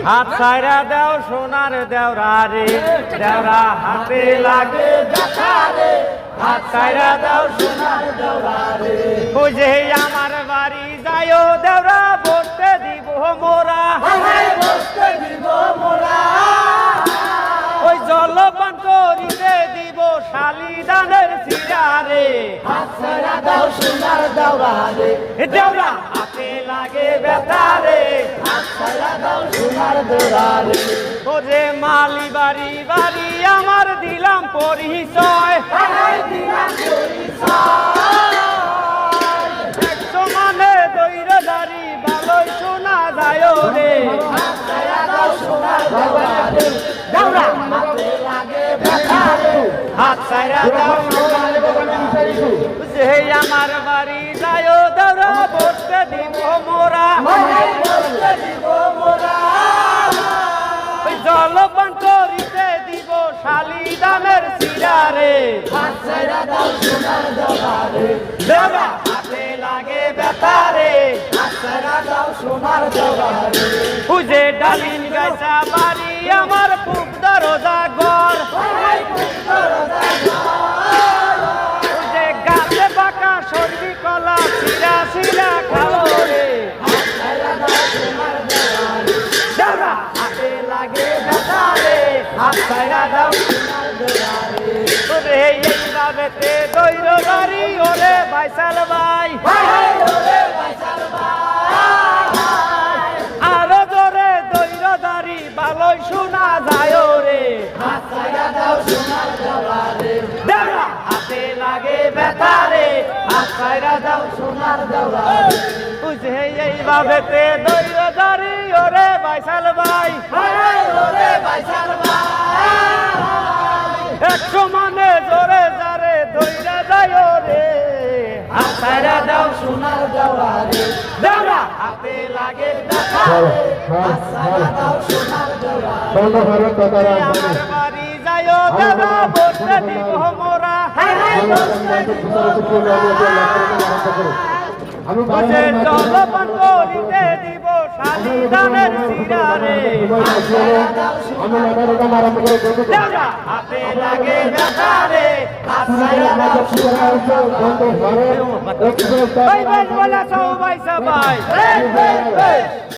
হাত ছাইরা দাও সোনার দেওরা রে, দেওরা হাতে লাগে ব্যথা রে, হাত ছাইরা দাও সোনার দেওরা রে। ওই যে আমার বাড়ি যাইও দেওরা বসতে দিব মোরা, বসতে দিব মোরা। ওই জলপান করিতে দিব শালি দানের চিরা রে, হাত ছাইরা দাও সোনার দেওরা রে, দেওরা হাতে লাগে ব্যথা রে, হাত ছাইরা দাও সোনার দেওরা রে। ওরে মালি বাড়ি বাড়ি আমার দিলাম পরিচয়, দিলাম পরিচয়। একশো মানে দৈরদারি ভালোই শোনা যায় রে, হাত ছাইরা দাও সোনার দেওরা রে, দেওরা হাতে লাগে ব্যথা রে, হাত ছাইরা দাও সোনার দেওরা রে। যে আমার বাড়ি যায় দেওরা বসতে দিব মোরা, বসতে দিব মোরা। জলপান করিতে দিব শালি দানের চিরা রে, হাত ছাইরা দাও সোনার দেওরা রে, দেওরা হাতে লাগে ব্যথা রে, হাত ছাইরা দাও সোনার দেওরা রে। বুঝে ডালিম গাছা বাড়ি আমার খুব দরজা ঘর, বুঝে গাছে বাঁকা সর্দি কলা চিরা চিরা খাও রে, হাত ছাইরা দাও সোনার দেওরা রে, দেওরা হাতে লাগে ব্যথা রে, হাত ছাইরা দাও সোনার দেওরা রে। ওরে এইভাবেতে দৈরদারি ওরে বাইসাল ভাই, ওরে বাইসাল ভাই। আরো জোরে দৈরদারি ভালোই শোনা যায় রে, হাত ছাইরা দাও সোনার দেওরা রে, দেওরা হাতে লাগে ব্যথা রে, হাত ছাইরা দাও সোনার দেওরা রে। বুঝে এইভাবেতে দৈরদারি ওরে বাইসাল ভাই, ওরে বাইসাল ভাই। একশো মানে জোরে যারে দৈরা যায় রে, হাত ছাইরা দাও সোনার দেওরা রে, দেওরা হাতে লাগে ব্যথা রে, হাত ছাইরা দাও সোনার দেওরা রে। আমার বাড়ি যাইও দেওরা বসতে দিব মোরা, বসতে দিব মোরা। জলপান করিতে দিব শালি দানের চিরা রে, দেওরা হাতে লাগে ব্যথা রে, হাত ছাইরা দাও সোনার দেওরা রে। ভাই ভাই বলা সবাই সবাই